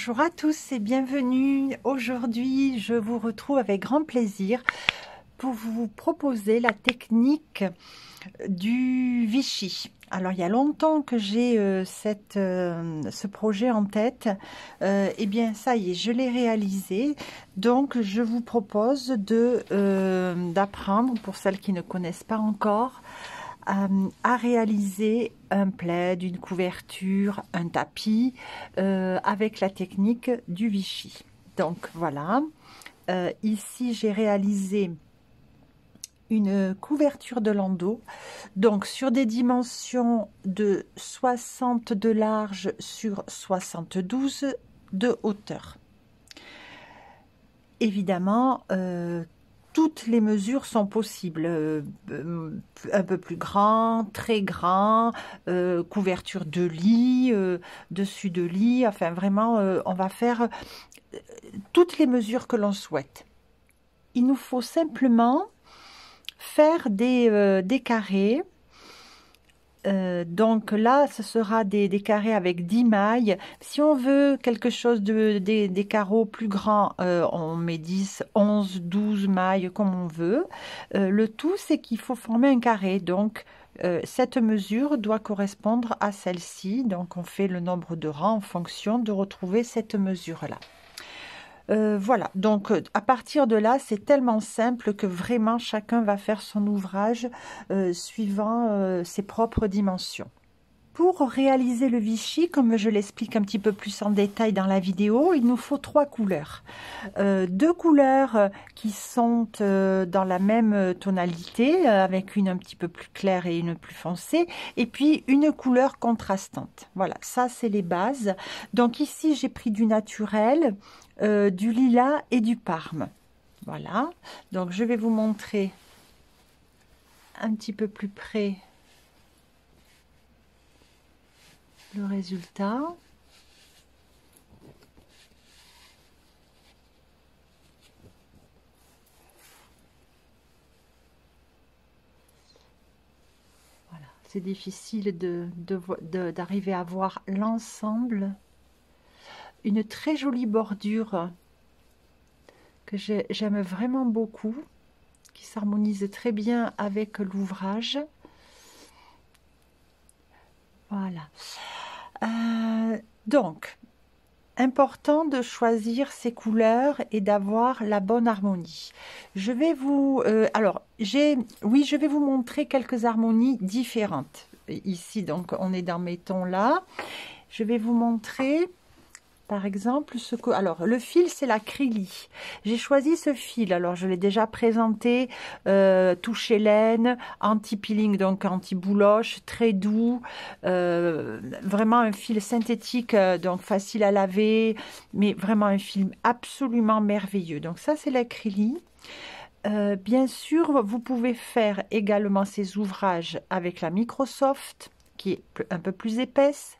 Bonjour à tous et bienvenue. Aujourd'hui, je vous retrouve avec grand plaisir pour vous proposer la technique du Vichy. Alors, il y a longtemps que j'ai ce projet en tête. Eh bien, ça y est, je l'ai réalisé. Donc, je vous propose d'apprendre, pour celles qui ne connaissent pas encore, à réaliser un plaid, une couverture, un tapis avec la technique du Vichy. Donc voilà, ici j'ai réalisé une couverture de landau, donc sur des dimensions de 60 de large sur 72 de hauteur. Évidemment, toutes les mesures sont possibles, un peu plus grand, très grand, couverture de lit, dessus de lit, enfin vraiment on va faire toutes les mesures que l'on souhaite. Il nous faut simplement faire des carrés. Donc là, ce sera des carrés avec 10 mailles. Si on veut quelque chose des carreaux plus grands, on met 10, 11, 12 mailles comme on veut. Le tout, c'est qu'il faut former un carré. Donc, cette mesure doit correspondre à celle-ci. Donc, on fait le nombre de rangs en fonction de retrouver cette mesure-là. Voilà, donc à partir de là, c'est tellement simple que vraiment chacun va faire son ouvrage suivant ses propres dimensions. Pour réaliser le Vichy, comme je l'explique un petit peu plus en détail dans la vidéo, il nous faut 3 couleurs. 2 couleurs qui sont dans la même tonalité, avec une un petit peu plus claire et une plus foncée, et puis une couleur contrastante. Voilà, ça c'est les bases. Donc ici, j'ai pris du naturel, du lilas et du parme. Voilà, donc je vais vous montrer un petit peu plus près le résultat. Voilà, c'est difficile d'arriver à voir l'ensemble. Une très jolie bordure que j'aime vraiment beaucoup, qui s'harmonise très bien avec l'ouvrage. Voilà. Donc, important de choisir ces couleurs et d'avoir la bonne harmonie. Je vais vous... je vais vous montrer quelques harmonies différentes. Ici, donc, on est dans mes tons là. Je vais vous montrer... Par exemple, le fil, c'est l'acrylique. J'ai choisi ce fil. Alors, je l'ai déjà présenté, touche laine, anti-peeling, donc anti-bouloche, très doux. Vraiment un fil synthétique, donc facile à laver, mais vraiment un fil absolument merveilleux. Donc, ça, c'est l'acrylique. Bien sûr, vous pouvez faire également ces ouvrages avec la Microsoft, qui est un peu plus épaisse.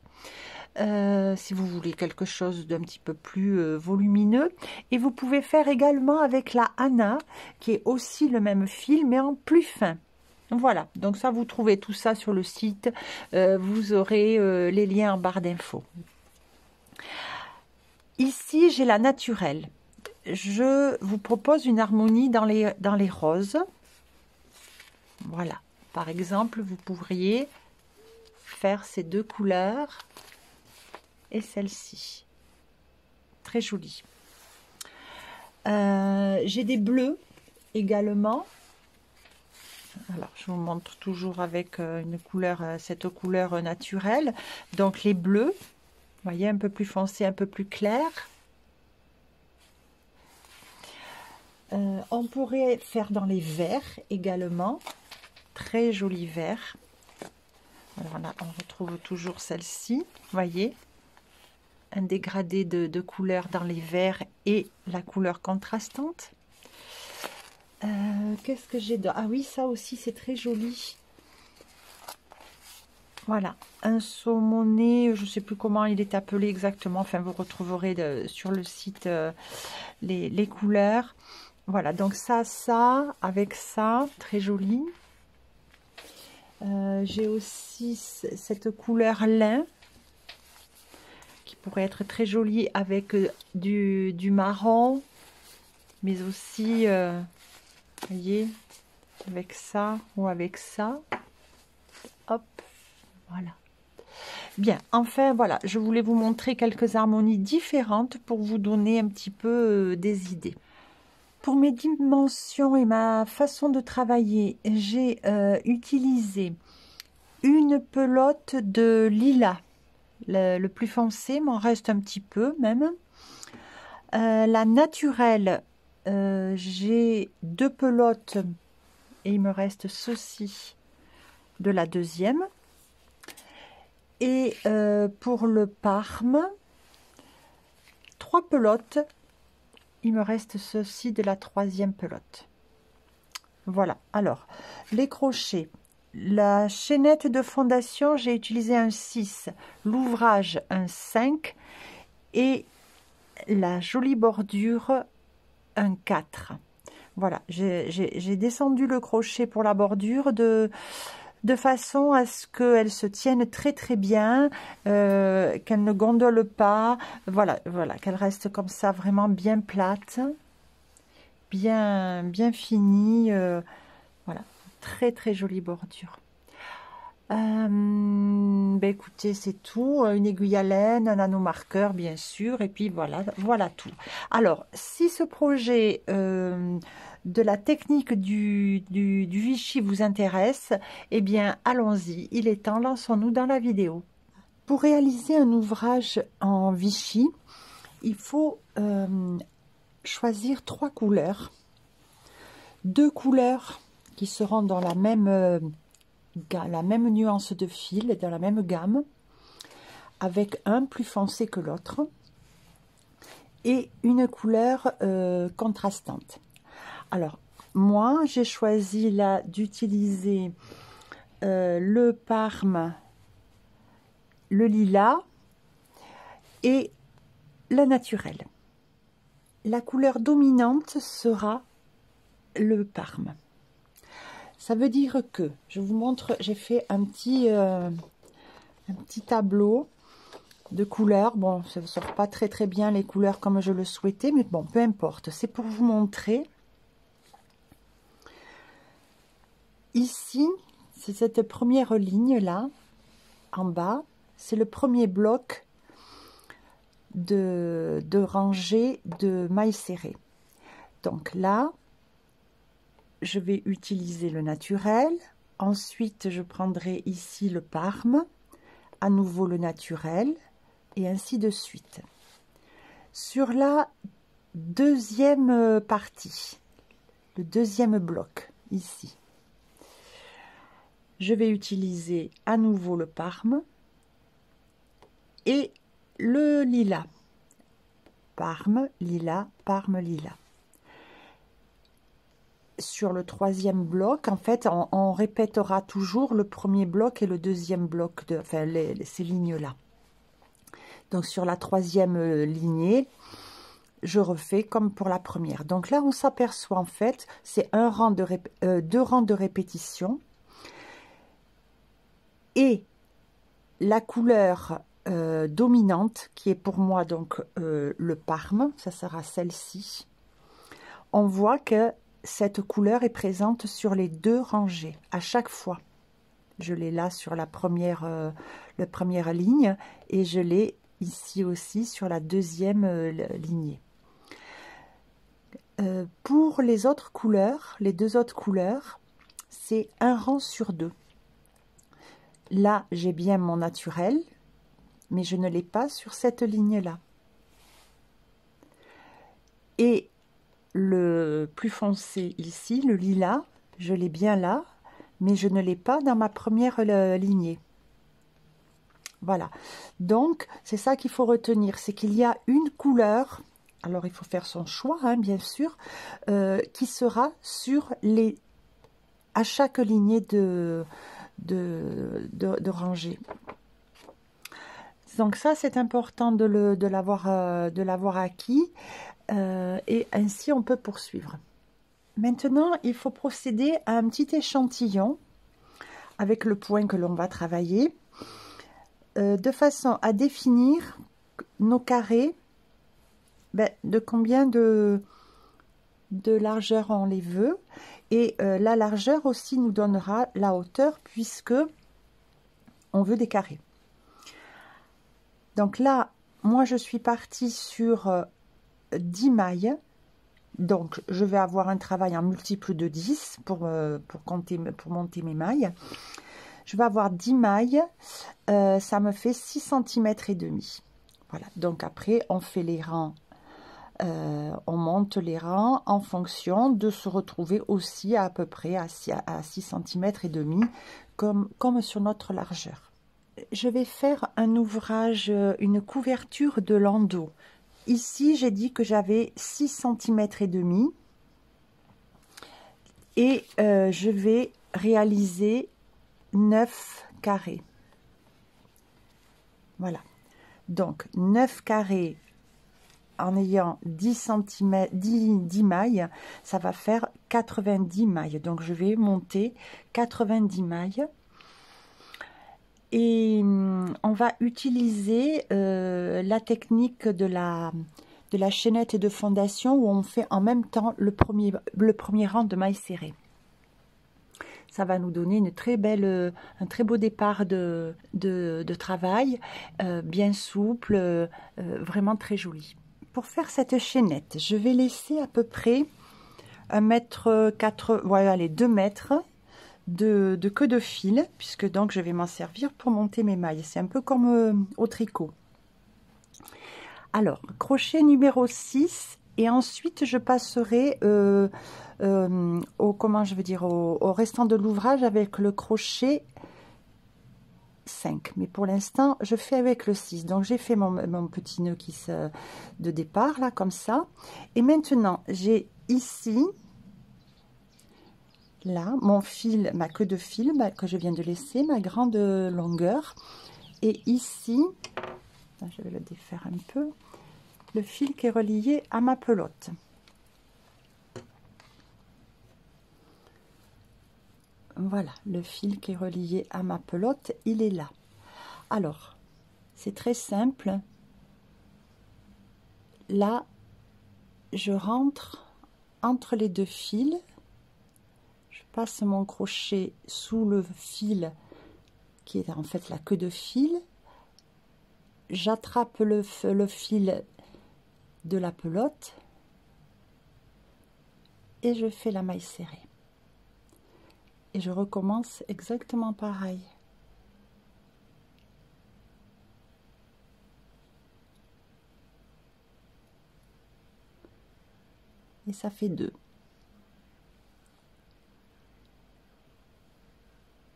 Si vous voulez quelque chose d'un petit peu plus volumineux, et vous pouvez faire également avec la Anna, qui est aussi le même fil mais en plus fin. Voilà, donc ça vous trouvez tout ça sur le site, vous aurez les liens en barre d'infos. Ici j'ai la naturelle. Je vous propose une harmonie dans les roses. Voilà, par exemple vous pourriez faire ces 2 couleurs et celle-ci, très jolie. J'ai des bleus également. Alors je vous montre toujours avec une couleur, cette couleur naturelle. Donc les bleus, vous voyez, un peu plus foncé, un peu plus clair. On pourrait faire dans les verts également, très joli vert. Alors on retrouve toujours celle-ci, vous voyez, un dégradé de couleurs dans les verts et la couleur contrastante. Qu'est-ce que j'ai d'autre? Ah oui, ça aussi c'est très joli. Voilà, un saumoné, je ne sais plus comment il est appelé exactement, enfin vous retrouverez sur le site les couleurs. Voilà, donc ça avec ça, très joli. J'ai aussi cette couleur lin, qui pourrait être très joli avec du marron, mais aussi, voyez, avec ça ou avec ça. Hop, voilà. Bien, enfin voilà, je voulais vous montrer quelques harmonies différentes pour vous donner un petit peu des idées. Pour mes dimensions et ma façon de travailler, j'ai utilisé une pelote de lilas, le plus foncé, m'en reste un petit peu même. La naturelle, j'ai 2 pelotes et il me reste ceci de la deuxième. Et pour le Parme, 3 pelotes. Il me reste ceci de la 3e pelote. Voilà. Alors, les crochets. La chaînette de fondation, j'ai utilisé un 6. L'ouvrage, un 5. Et la jolie bordure, un 4. Voilà. J'ai descendu le crochet pour la bordure de façon à ce qu'elle se tienne très très bien, qu'elle ne gondole pas, voilà, qu'elle reste comme ça vraiment bien plate, bien finie, voilà, très très jolie bordure. Écoutez, c'est tout, une aiguille à laine, un anneau marqueur bien sûr, et puis voilà tout. Alors, si ce projet de la technique du Vichy vous intéresse, eh bien allons-y, il est temps, lançons-nous dans la vidéo. Pour réaliser un ouvrage en Vichy, il faut choisir 3 couleurs, 2 couleurs qui seront dans la même nuance de fil, dans la même gamme, avec un plus foncé que l'autre, et une couleur contrastante. Alors, moi, j'ai choisi là d'utiliser le Parme, le lilas et la naturelle. La couleur dominante sera le Parme. Ça veut dire que, je vous montre, j'ai fait un petit tableau de couleurs. Bon, ça ne sort pas très très bien les couleurs comme je le souhaitais, mais bon, peu importe. C'est pour vous montrer. Ici, c'est cette première ligne là, en bas, c'est le premier bloc de rangée de mailles serrées. Donc là, je vais utiliser le naturel. Ensuite, je prendrai ici le Parme, à nouveau le naturel, et ainsi de suite. Sur la deuxième partie, le deuxième bloc, ici, je vais utiliser à nouveau le Parme et le lilas. Parme, lilas, Parme, lilas. Sur le troisième bloc, en fait, on répétera toujours le premier bloc et le deuxième bloc, enfin ces lignes-là. Donc sur la troisième lignée, je refais comme pour la première. Donc là, on s'aperçoit en fait, c'est 2 rangs de répétition. Et la couleur dominante, qui est pour moi donc le Parme, ça sera celle-ci. On voit que cette couleur est présente sur les 2 rangées à chaque fois. Je l'ai là sur la première ligne et je l'ai ici aussi sur la deuxième lignée. Pour les autres couleurs, les 2 autres couleurs, c'est 1 rang sur 2. Là, j'ai bien mon naturel, mais je ne l'ai pas sur cette ligne-là. Et le plus foncé ici, le lilas, je l'ai bien là, mais je ne l'ai pas dans ma première lignée. Voilà. Donc, c'est ça qu'il faut retenir, c'est qu'il y a une couleur, alors il faut faire son choix, hein, bien sûr, qui sera sur à chaque lignée de rangée. Donc ça, c'est important de l'avoir acquis, et ainsi on peut poursuivre. Maintenant, il faut procéder à un petit échantillon avec le point que l'on va travailler, de façon à définir nos carrés, de combien de largeur on les veut. Et la largeur aussi nous donnera la hauteur puisque on veut des carrés. Donc là, moi je suis partie sur 10 mailles. Donc je vais avoir un travail en multiple de 10 pour monter mes mailles. Je vais avoir 10 mailles, ça me fait 6 cm et demi. Voilà, donc après on fait les rangs. On monte les rangs en fonction de se retrouver aussi à peu près à 6 cm et demi comme sur notre largeur. Je vais faire un ouvrage, une couverture de landau. Ici j'ai dit que j'avais 6 cm et demi et je vais réaliser 9 carrés. Voilà, donc 9 carrés en ayant 10 cm, 10 mailles, ça va faire 90 mailles. Donc je vais monter 90 mailles. Et on va utiliser la technique de la chaînette de fondation où on fait en même temps le premier rang de mailles serrées. Ça va nous donner une très belle, un très beau départ de travail, bien souple, vraiment très joli. Pour faire cette chaînette, je vais laisser à peu près 1,4 m, voilà, allez, 2 mètres de queue de fil, puisque donc je vais m'en servir pour monter mes mailles. C'est un peu comme au tricot. Alors, crochet numéro 6, et ensuite je passerai au restant de l'ouvrage avec le crochet 5, mais pour l'instant je fais avec le 6. Donc j'ai fait mon petit nœud de départ là comme ça, et maintenant j'ai ici là mon fil, ma queue de fil que je viens de laisser, ma grande longueur, et ici je vais le défaire un peu, le fil qui est relié à ma pelote. Voilà, le fil qui est relié à ma pelote, il est là. Alors, c'est très simple. Là, je rentre entre les deux fils. Je passe mon crochet sous le fil qui est en fait la queue de fil. J'attrape le fil de la pelote et je fais la maille serrée. Et je recommence exactement pareil. Et ça fait 2.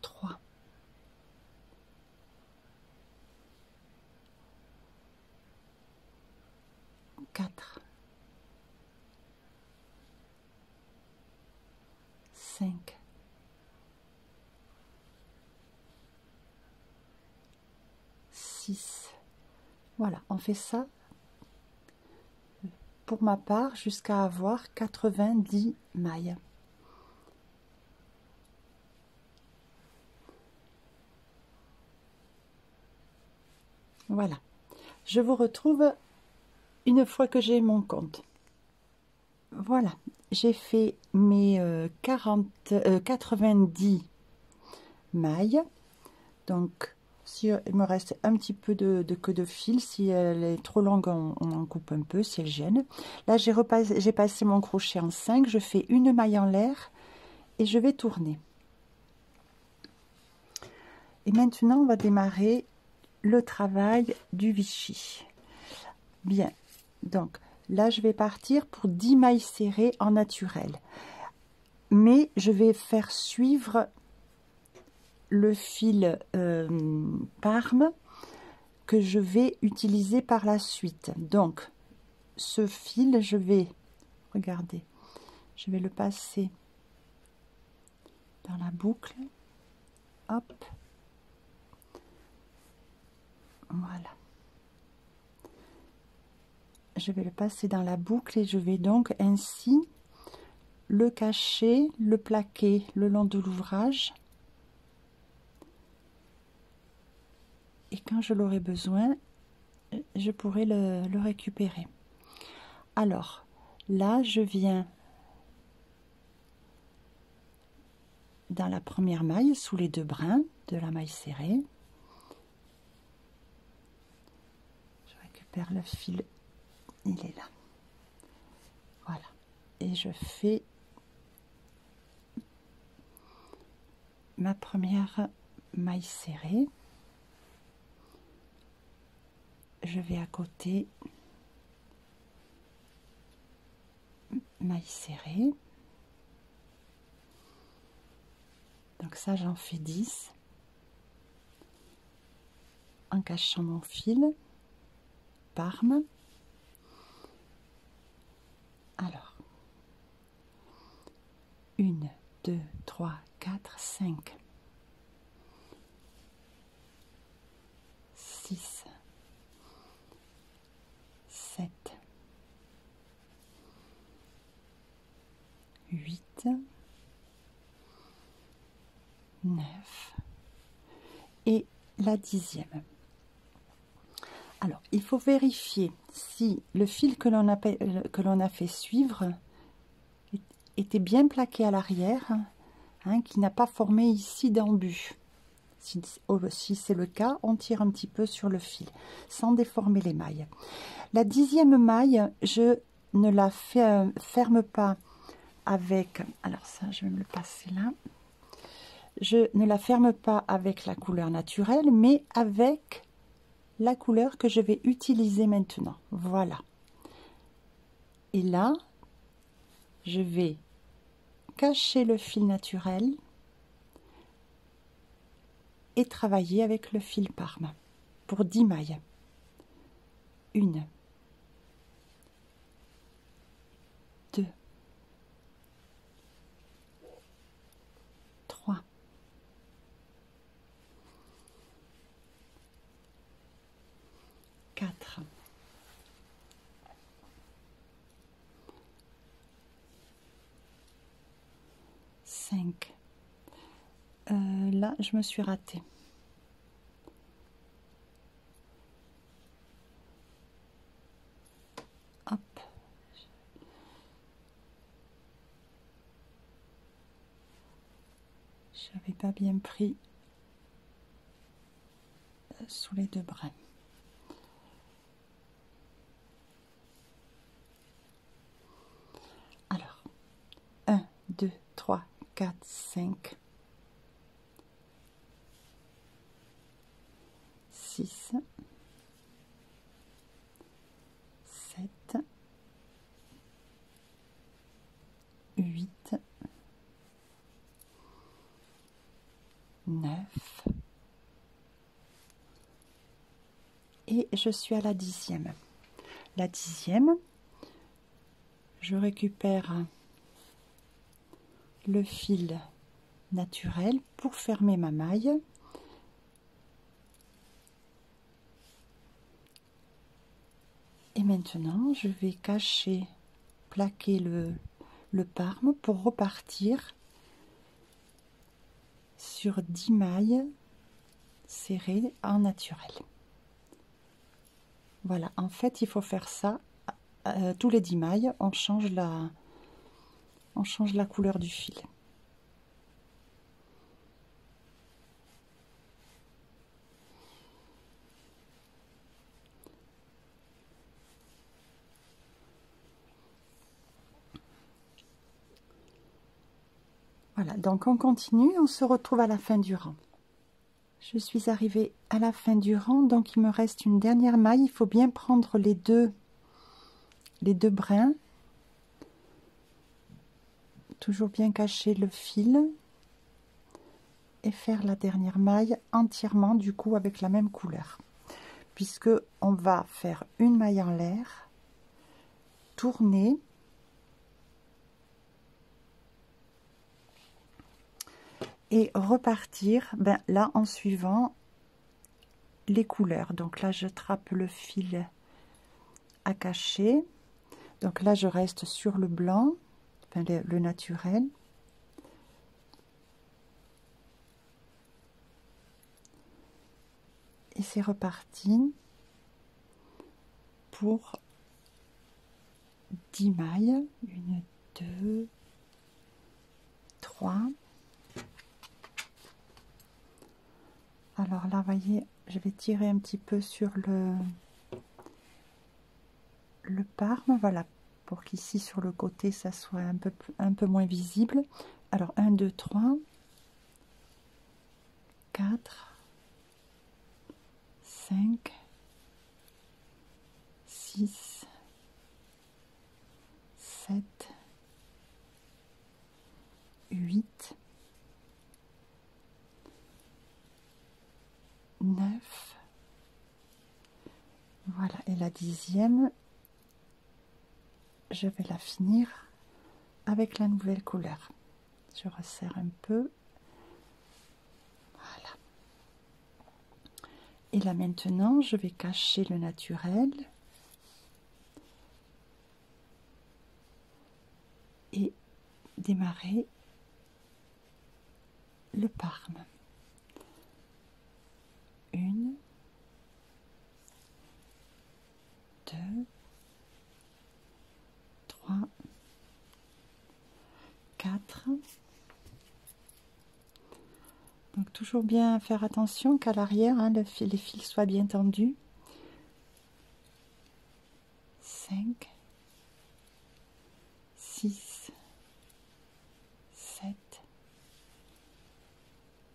3. 4. 5. 6. Voilà, on fait ça pour ma part jusqu'à avoir 90 mailles. Voilà, je vous retrouve une fois que j'ai mon compte. Voilà, j'ai fait mes 90 mailles. Donc si il me reste un petit peu de queue de fil, si elle est trop longue, on en coupe un peu si elle gêne. Là j'ai passé mon crochet en 5, je fais une maille en l'air et je vais tourner. Et maintenant on va démarrer le travail du Vichy. Bien, donc là je vais partir pour 10 mailles serrées en naturel, mais je vais faire suivre le fil Parme que je vais utiliser par la suite. Donc ce fil, je vais le passer dans la boucle, hop, voilà, je vais le passer dans la boucle et je vais donc ainsi le cacher, le plaquer le long de l'ouvrage. Et quand je l'aurai besoin, je pourrai le récupérer. Alors là, je viens dans la première maille sous les 2 brins de la maille serrée. Je récupère le fil, il est là. Voilà. Et je fais ma première maille serrée. Je vais à côté, maille serrée. Donc ça, j'en fais 10 en cachant mon fil Parme. Alors, 1, 2, 3, 4, 5, 6, 7, 8, 9 et la 10e. Alors, il faut vérifier si le fil que l'on a fait suivre était bien plaqué à l'arrière, hein, qui n'a pas formé ici d'embut. Si c'est le cas, on tire un petit peu sur le fil sans déformer les mailles. La 10e maille, je ne la ferme pas avec, alors ça je vais me le passer là, je ne la ferme pas avec la couleur naturelle, mais avec la couleur que je vais utiliser maintenant. Voilà. Et là, je vais cacher le fil naturel et travailler avec le fil Parme pour 10 mailles. 1, 2, 3, 4, 5. Là, je me suis ratée. Hop. J'avais pas bien pris sous les 2 brins. Alors, 1, 2, 3, 4, 5, 6, 7, 8, 9 et je suis à la 10e. La 10e, je récupère le fil naturel pour fermer ma maille. Et maintenant, je vais cacher, plaquer le Parme pour repartir sur 10 mailles serrées en naturel. Voilà, en fait, il faut faire ça tous les 10 mailles, on change la couleur du fil. Voilà, donc on continue, on se retrouve à la fin du rang. Je suis arrivée à la fin du rang, donc il me reste une dernière maille. Il faut bien prendre les deux brins, toujours bien cacher le fil et faire la dernière maille entièrement du coup avec la même couleur, puisque on va faire une maille en l'air, tourner et repartir là en suivant les couleurs. Donc là je trappe le fil à cacher, donc là je reste sur le blanc, enfin le naturel, et c'est reparti. pour 10 mailles. 1, 2, 3. Alors là, voyez, je vais tirer un petit peu sur le parme, voilà, pour qu'ici sur le côté ça soit un peu moins visible. Alors 1, 2, 3, 4, 5, 6, 7, 8, 9, voilà, et la 10e, je vais la finir avec la nouvelle couleur. Je resserre un peu, voilà. Et là maintenant, je vais cacher le naturel et démarrer le parme. 1, 2, 3, 4. Donc toujours bien faire attention qu'à l'arrière, hein, les fils soient bien tendus. 5, 6, 7,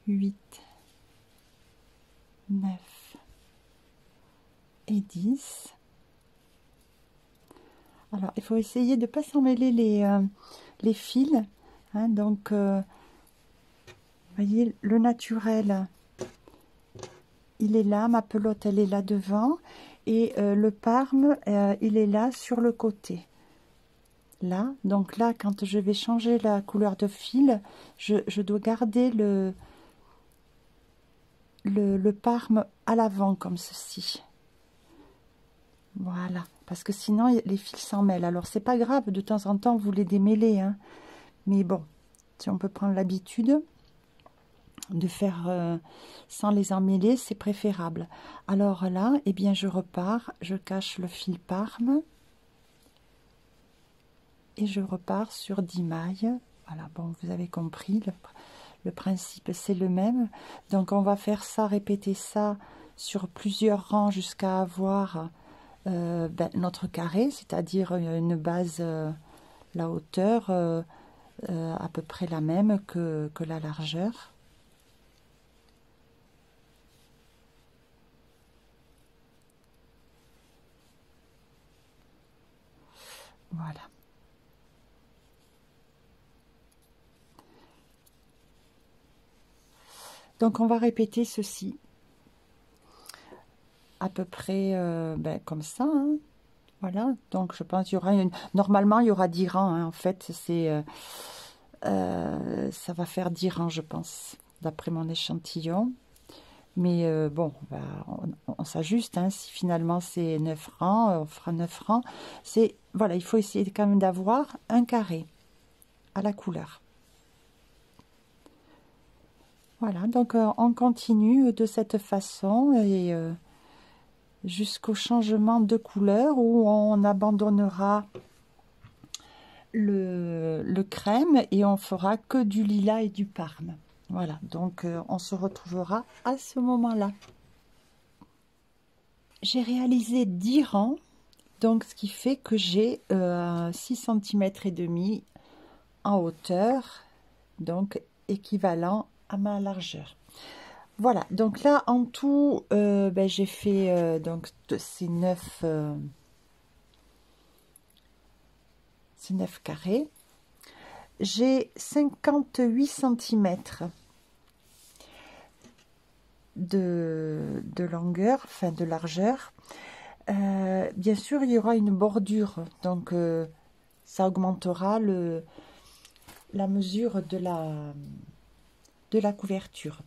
8, 9 et 10. Alors, il faut essayer de ne pas s'emmêler les fils. Hein, donc, vous voyez, le naturel, il est là, ma pelote, elle est là devant. Et le parme, il est là sur le côté. Là, donc là, quand je vais changer la couleur de fil, je dois garder le parme à l'avant, comme ceci. Voilà, parce que sinon les fils s'en mêlent. Alors c'est pas grave, de temps en temps vous les démêlez, hein. Mais bon, si on peut prendre l'habitude de faire sans les emmêler, c'est préférable. Alors là, eh bien je repars, je cache le fil parme et je repars sur 10 mailles. Voilà, bon, vous avez compris, le principe c'est le même. Donc on va faire ça, répéter ça sur plusieurs rangs jusqu'à avoir notre carré, c'est-à-dire une base, la hauteur à peu près la même que la largeur. Voilà. Donc on va répéter ceci à peu près comme ça, hein. Voilà, donc je pense qu'il y aura normalement il y aura 10 rangs, hein. En fait c'est ça va faire 10 rangs, je pense, d'après mon échantillon. Mais bon, on s'ajuste, hein. Si finalement c'est 9 rangs, on fera 9 rangs. Voilà, il faut essayer quand même d'avoir un carré à la couleur. Voilà, donc on continue de cette façon et jusqu'au changement de couleur où on abandonnera le crème et on fera que du lilas et du parme. Voilà, donc on se retrouvera à ce moment-là. J'ai réalisé 10 rangs, donc ce qui fait que j'ai 6 cm et demi en hauteur, donc équivalent à ma largeur. Voilà, donc là en tout, j'ai fait donc ces 9 carrés. J'ai 58 cm de longueur, enfin de largeur. Bien sûr, il y aura une bordure, donc ça augmentera la mesure de la couverture.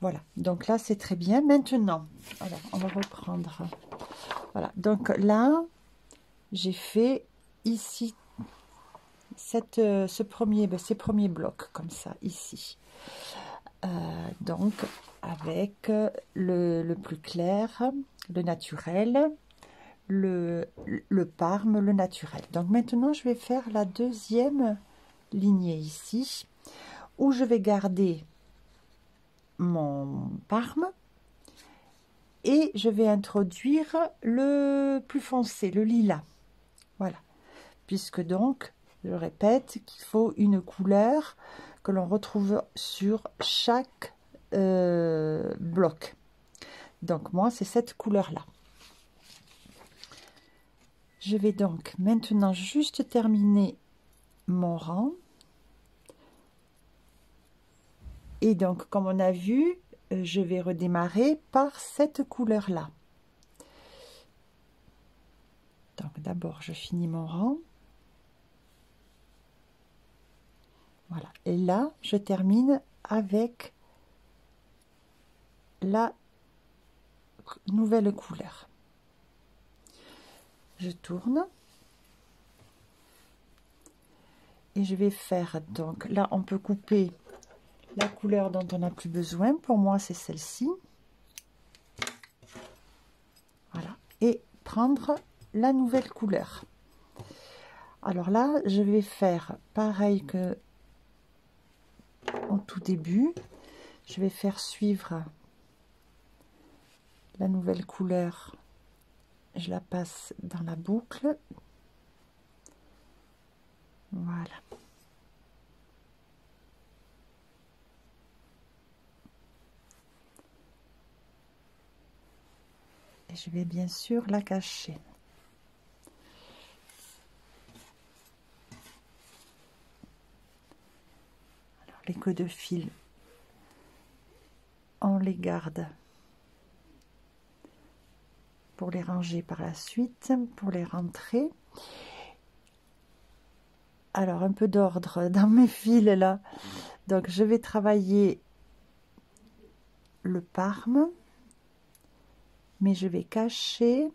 Voilà, donc là c'est très bien. Maintenant, alors on va reprendre. Voilà, donc là j'ai fait ici ces premiers blocs comme ça ici. Donc avec le plus clair, le naturel, le parme, le naturel. Donc maintenant, je vais faire la deuxième lignée ici, où je vais garder mon parme et je vais introduire le plus foncé, le lilas. Voilà, puisque donc, je répète qu'il faut une couleur que l'on retrouve sur chaque bloc. Donc moi, c'est cette couleur-là. Je vais donc maintenant juste terminer mon rang. Et donc, comme on a vu, je vais redémarrer par cette couleur-là. Donc, d'abord, je finis mon rang. Voilà. Et là, je termine avec la nouvelle couleur. Je tourne. Et je vais faire, donc, là, on peut couper la couleur dont on n'a plus besoin. Pour moi, c'est celle-ci. Voilà. Et prendre la nouvelle couleur. Alors là, je vais faire pareil que au tout début. Je vais faire suivre la nouvelle couleur. Je la passe dans la boucle. Voilà. Et je vais bien sûr la cacher. Alors, les queues de fil, on les garde pour les ranger par la suite, pour les rentrer. Alors, un peu d'ordre dans mes fils là. Donc, je vais travailler le parme, mais je vais cacher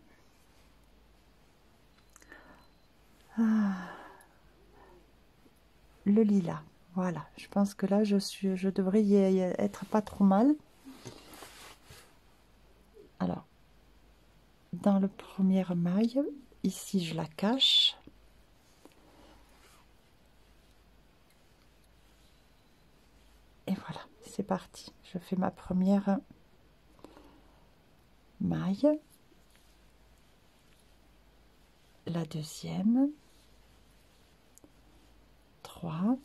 le lilas. Voilà, je pense que là, je devrais y être pas trop mal. Alors, dans le premier maille, ici, je la cache. Et voilà, c'est parti. Je fais ma première maille, la deuxième, 3,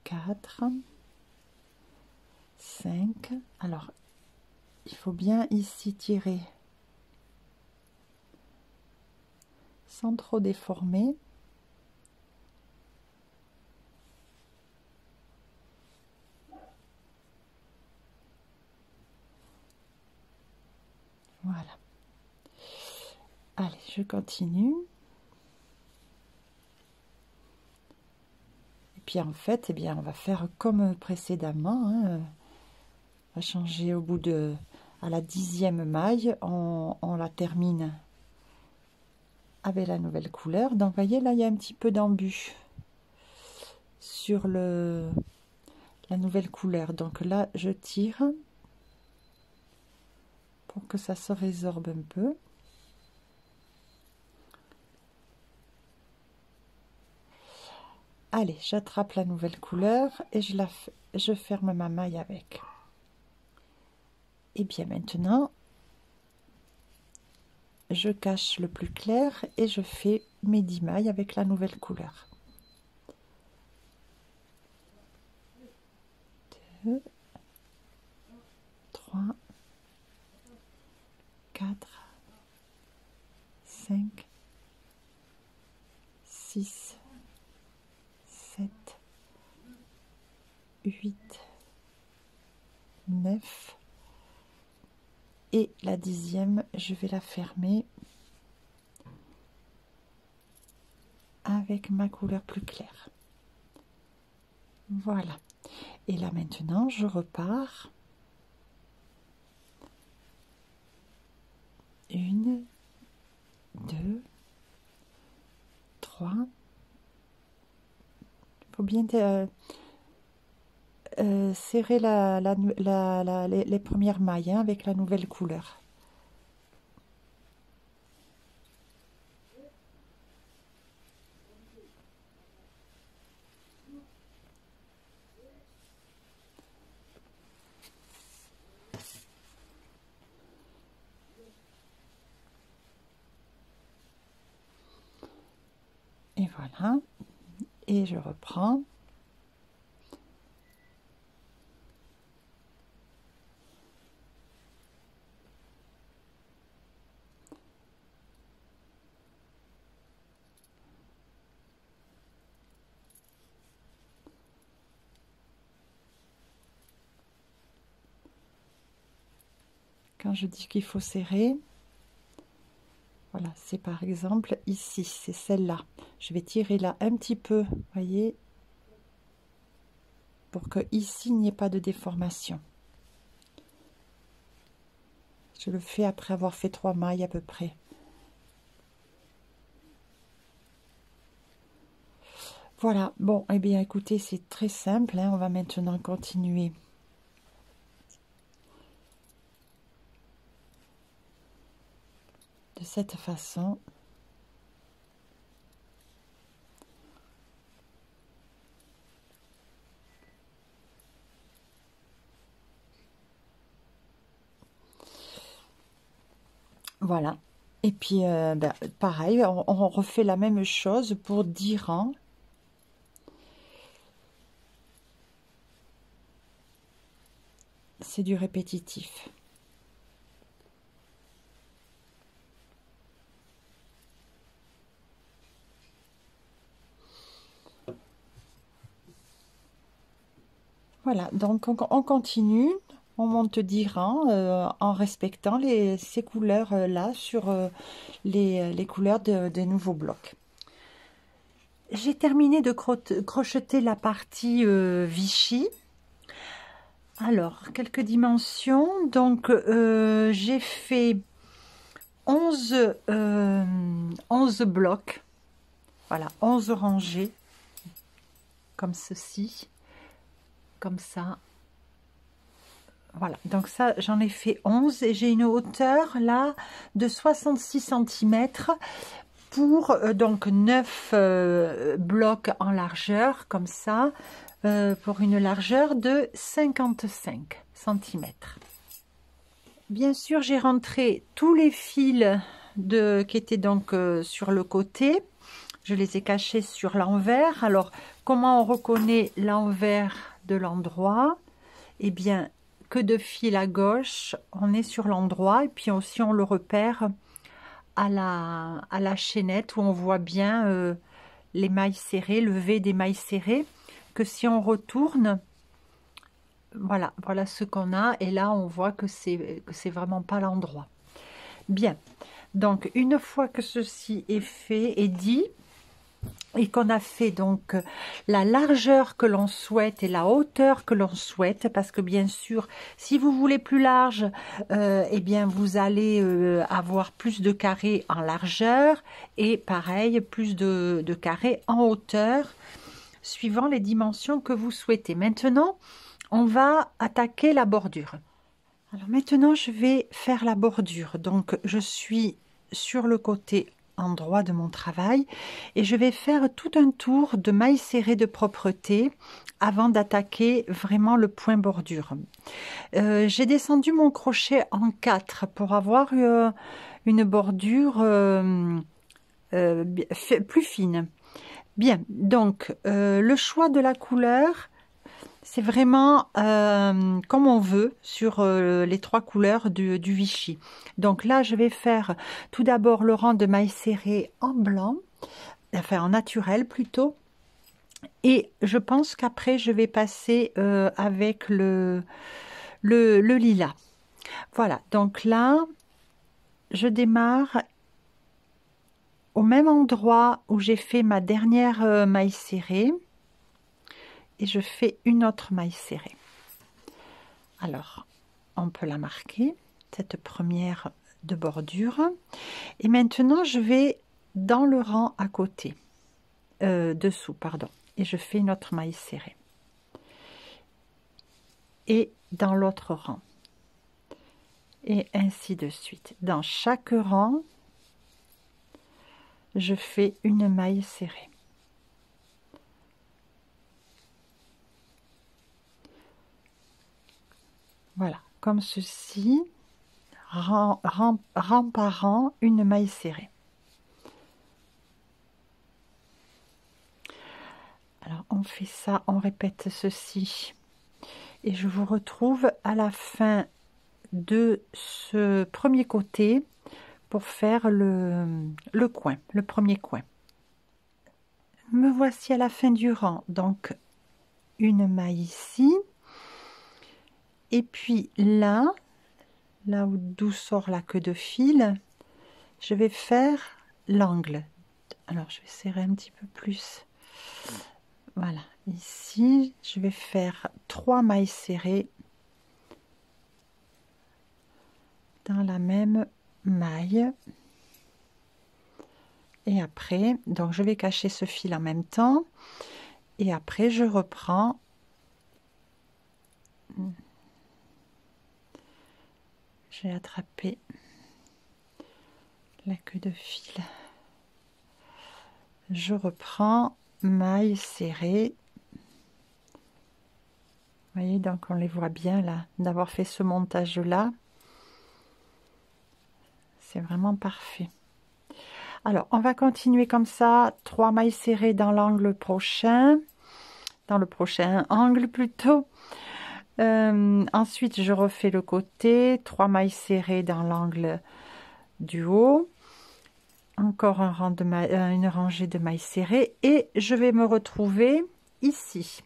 4, 5. Alors, il faut bien ici tirer sans trop déformer. Voilà. Allez, je continue. Et puis en fait, eh bien, on va faire comme précédemment. Hein. On va changer au bout de... À la 10e maille, on la termine avec la nouvelle couleur. Donc, vous voyez, là, il y a un petit peu d'embut sur la nouvelle couleur. Donc là, je tire pour que ça se résorbe un peu. Allez, j'attrape la nouvelle couleur et je ferme ma maille avec. Et bien maintenant, je cache le plus clair et je fais mes 10 mailles avec la nouvelle couleur. 2, 3, 4, 5, 6, 7, 8, 9. Et la 10e, je vais la fermer avec ma couleur plus claire. Voilà. Et là maintenant, je repars. 1, 2, 3. Il faut bien serrer les premières mailles hein, avec la nouvelle couleur. Et voilà. Et je reprends. Quand je dis qu'il faut serrer, voilà, c'est par exemple ici, c'est celle-là. Je vais tirer là un petit peu, voyez, pour que ici il n'y ait pas de déformation. Je le fais après avoir fait 3 mailles à peu près. Voilà, bon, eh bien écoutez, c'est très simple, hein, on va maintenant continuer. De cette façon. Voilà. Et puis, pareil, on refait la même chose pour 10 rangs. C'est du répétitif. Voilà, donc on continue, on monte 10 rangs en respectant ces couleurs-là sur les couleurs des nouveaux blocs. J'ai terminé de crocheter la partie Vichy. Alors, quelques dimensions. Donc, j'ai fait 11 blocs. Voilà, 11 rangées. Comme ceci. Comme ça. Voilà, donc ça, j'en ai fait 11. Et j'ai une hauteur, là, de 66 cm pour donc 9 blocs en largeur, comme ça. Pour une largeur de 55 cm. Bien sûr, j'ai rentré tous les fils qui étaient donc sur le côté. Je les ai cachés sur l'envers. Alors, comment on reconnaît l'envers de l'endroit? Eh bien, que de fil à gauche, on est sur l'endroit. Et puis aussi, on le repère à la chaînette où on voit bien les mailles serrées, le V des mailles serrées. Que si on retourne, voilà ce qu'on a, et là on voit que c'est vraiment pas l'endroit. Bien, donc une fois que ceci est fait et dit, et qu'on a fait donc la largeur que l'on souhaite et la hauteur que l'on souhaite, parce que bien sûr si vous voulez plus large, eh bien vous allez avoir plus de carrés en largeur, et pareil plus de carrés en hauteur, suivant les dimensions que vous souhaitez. Maintenant, on va attaquer la bordure. Alors maintenant, je vais faire la bordure. Donc, je suis sur le côté endroit de mon travail et je vais faire tout un tour de mailles serrées de propreté avant d'attaquer vraiment le point bordure. J'ai descendu mon crochet en 4 pour avoir une bordure plus fine. Bien, donc le choix de la couleur, c'est vraiment comme on veut sur les 3 couleurs du Vichy. Donc là, je vais faire tout d'abord le rang de mailles serrées en blanc, enfin en naturel plutôt. Et je pense qu'après, je vais passer avec le lilas. Voilà, donc là, je démarre au même endroit où j'ai fait ma dernière maille serrée, et je fais une autre maille serrée. Alors, on peut la marquer, cette première de bordure, et maintenant je vais dans le rang à côté, dessous, pardon, et je fais une autre maille serrée. Et dans l'autre rang, et ainsi de suite. Dans chaque rang, je fais une maille serrée. Voilà, comme ceci, rang par rang, une maille serrée. on fait ça, on répète ceci. Et je vous retrouve à la fin de ce premier côté pour faire le coin, le premier coin. Me voici à la fin du rang, donc une maille ici, et puis là d'où sort la queue de fil, je vais faire l'angle. Alors je vais serrer un petit peu plus. Voilà, ici je vais faire 3 mailles serrées dans la même maille. Et après, donc je vais cacher ce fil en même temps. Et après, je reprends. J'ai attrapé la queue de fil. Je reprends maille serrée. Vous voyez, donc on les voit bien là, d'avoir fait ce montage là. C'est vraiment parfait. Alors, on va continuer comme ça, 3 mailles serrées dans l'angle prochain, dans le prochain angle plutôt. Ensuite, je refais le côté, 3 mailles serrées dans l'angle du haut. Encore un rang de une rangée de mailles serrées et je vais me retrouver ici.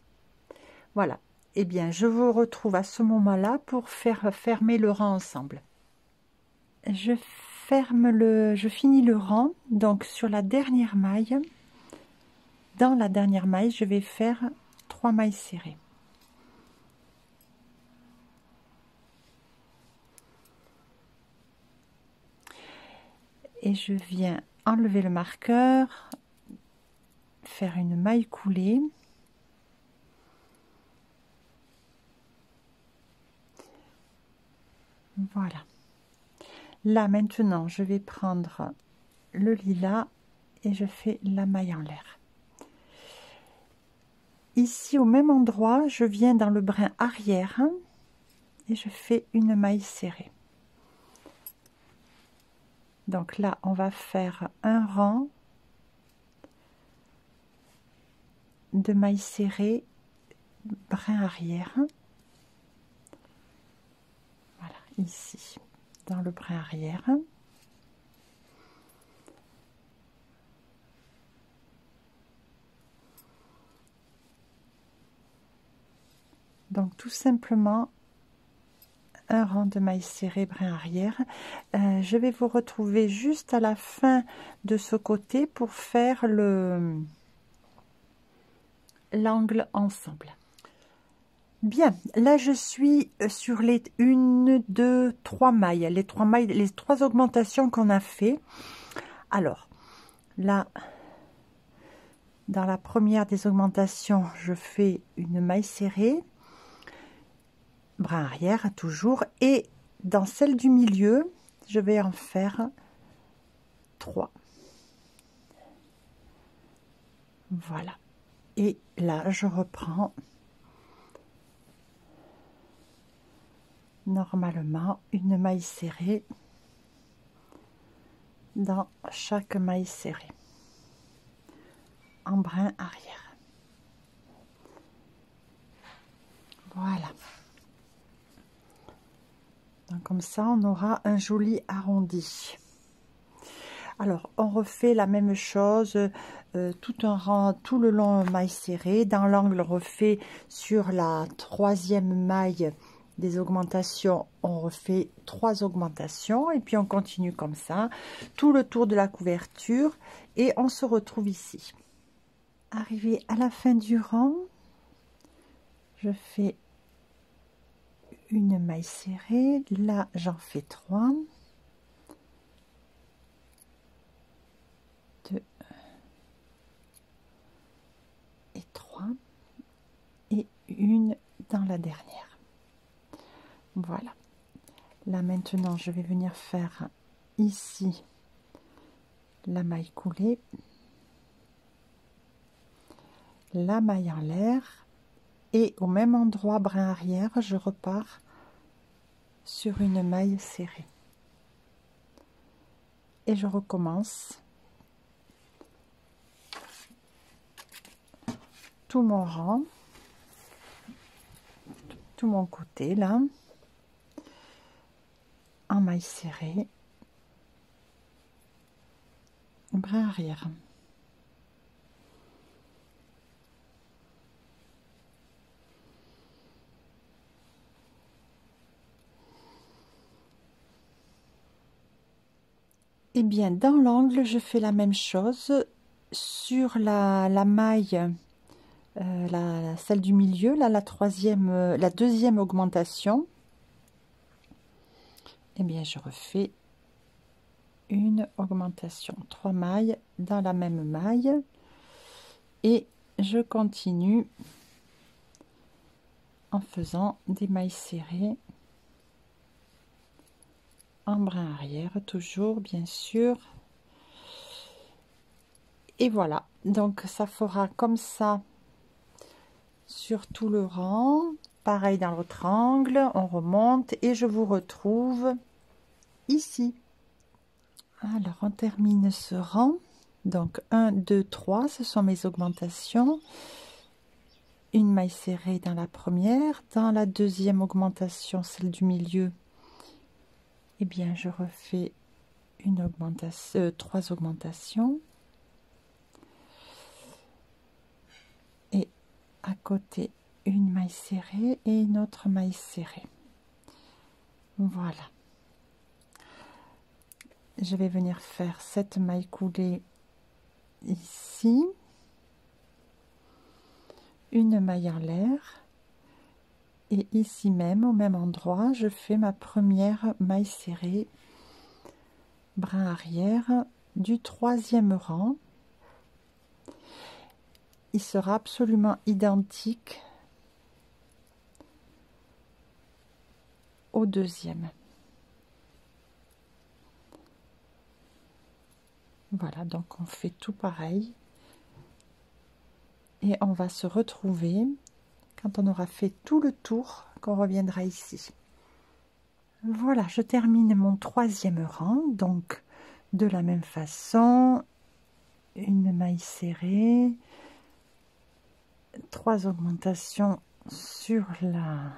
Voilà. Eh bien, je vous retrouve à ce moment-là pour faire fermer le rang ensemble. Je finis le rang, donc sur la dernière maille. Dans la dernière maille, je vais faire 3 mailles serrées. Et je viens enlever le marqueur, faire une maille coulée. Voilà. Là maintenant, je vais prendre le lilas et je fais la maille en l'air. Ici, au même endroit, je viens dans le brin arrière et je fais une maille serrée. Donc là, on va faire un rang de mailles serrées, brin arrière. Voilà, ici, dans le brin arrière. Donc tout simplement un rang de mailles serrées, brin arrière. Je vais vous retrouver juste à la fin de ce côté pour faire l'angle ensemble. Bien, là je suis sur les 1, 2, 3 mailles, les 3 augmentations qu'on a fait. Alors là, dans la première des augmentations, je fais une maille serrée, brin arrière toujours, et dans celle du milieu, je vais en faire 3. Voilà. Et là, je reprends normalement une maille serrée dans chaque maille serrée en brin arrière. Voilà. Donc comme ça, on aura un joli arrondi. Alors, on refait la même chose, tout un rang, tout le long maille serrée. Dans l'angle, on refait sur la 3e maille des augmentations, on refait 3 augmentations et puis on continue comme ça tout le tour de la couverture et on se retrouve ici. Arrivé à la fin du rang, je fais une maille serrée, là j'en fais 3, 2 et 3 et une dans la dernière. Voilà. Là maintenant, je vais venir faire ici la maille coulée, la maille en l'air et au même endroit brin arrière, je repars sur une maille serrée et je recommence tout mon rang, tout mon côté là, en maille serrée, brin arrière. Et bien dans l'angle, je fais la même chose sur la maille, celle du milieu, là la deuxième augmentation. Et bien je refais une augmentation, 3 mailles dans la même maille et je continue en faisant des mailles serrées en brin arrière, toujours bien sûr. Et voilà, donc ça fera comme ça sur tout le rang. Pareil dans l'autre angle, on remonte et je vous retrouve ici. Alors on termine ce rang, donc 1 2 3, ce sont mes augmentations. Une maille serrée dans la première, dans la deuxième augmentation, celle du milieu, et bien je refais une augmentation, 3 augmentations, et à côté une maille serrée et une autre maille serrée. Voilà, je vais venir faire cette maille coulée ici, une maille en l'air, et ici même au même endroit je fais ma première maille serrée brin arrière du 3e rang. Il sera absolument identique au deuxième. Voilà, donc on fait tout pareil et on va se retrouver quand on aura fait tout le tour, qu'on reviendra ici. Voilà, je termine mon 3e rang, donc de la même façon, une maille serrée, 3 augmentations sur la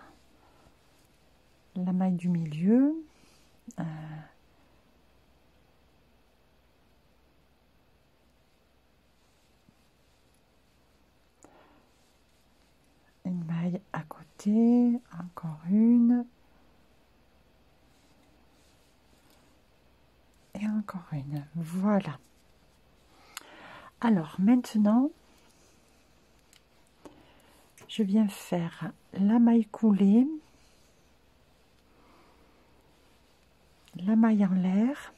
maille du milieu, une maille à côté, encore une, et encore une. Voilà. Alors maintenant, je viens faire la maille coulée, la maille en l'air,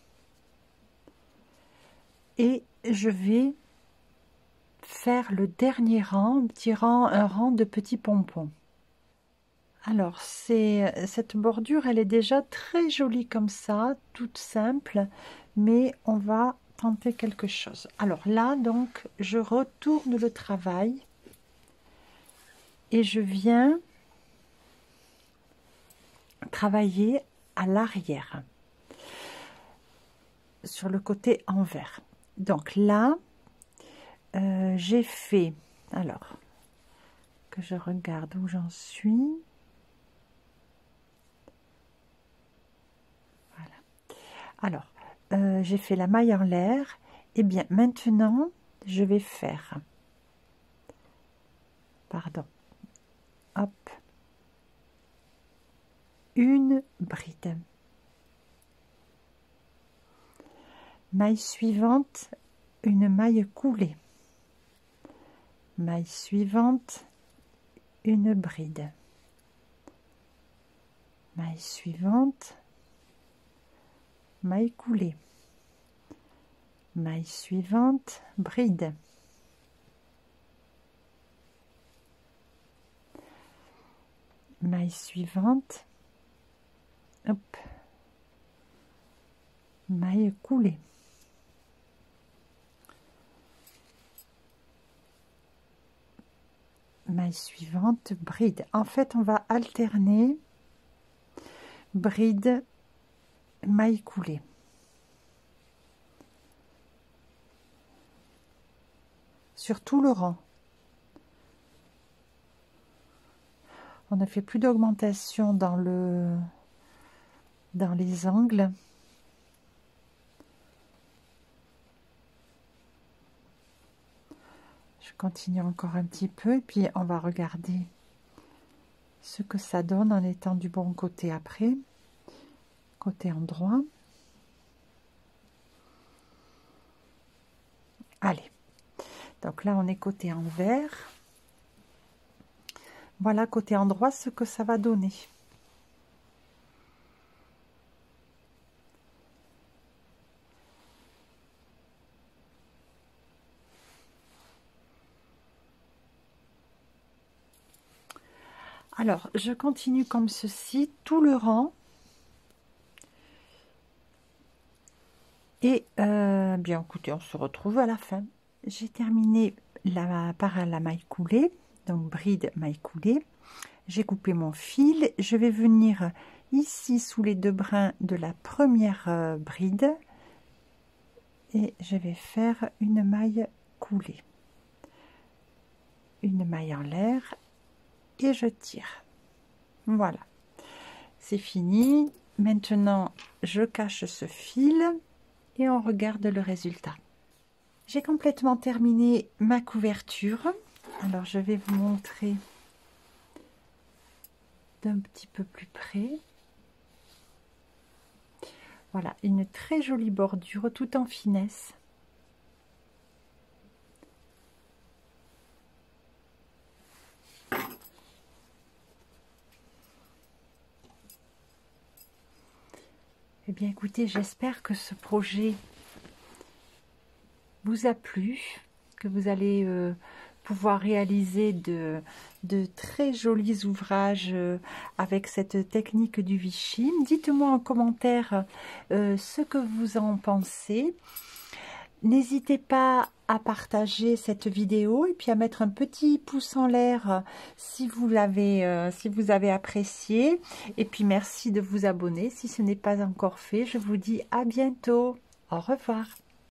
et je vais faire le dernier rang, un rang de petits pompons. Alors cette bordure, elle est déjà très jolie comme ça, toute simple, mais on va tenter quelque chose. Alors là, donc, je retourne le travail et je viens travailler à l'arrière, sur le côté envers. Donc là, j'ai fait, alors que je regarde où j'en suis. Voilà. Alors, j'ai fait la maille en l'air. Et bien maintenant, je vais faire, pardon, hop, une bride. Maille suivante, une maille coulée. Maille suivante, une bride. Maille suivante, maille coulée. Maille suivante, bride. Maille suivante, hop, maille coulée. Maille suivante, bride. En fait, on va alterner bride, maille coulée. Sur tout le rang. On ne fait plus d'augmentation dans les angles. Je continue encore un petit peu et puis on va regarder ce que ça donne en étant du bon côté après, côté endroit. Allez, donc là on est côté envers. Voilà côté endroit ce que ça va donner. Alors, je continue comme ceci, tout le rang. Et bien écoutez, on se retrouve à la fin. J'ai terminé par la maille coulée, donc bride maille coulée. J'ai coupé mon fil. Je vais venir ici sous les deux brins de la première bride. Et je vais faire une maille coulée. Une maille en l'air. Et je tire. Voilà, c'est fini. Maintenant, je cache ce fil et on regarde le résultat. J'ai complètement terminé ma couverture. Alors, je vais vous montrer d'un petit peu plus près. Voilà, une très jolie bordure tout en finesse. Eh bien, écoutez, j'espère que ce projet vous a plu, que vous allez pouvoir réaliser de très jolis ouvrages avec cette technique du Vichy. Dites-moi en commentaire ce que vous en pensez. N'hésitez pas à partager cette vidéo et puis à mettre un petit pouce en l'air si vous avez apprécié. Et puis merci de vous abonner si ce n'est pas encore fait. Je vous dis à bientôt. Au revoir.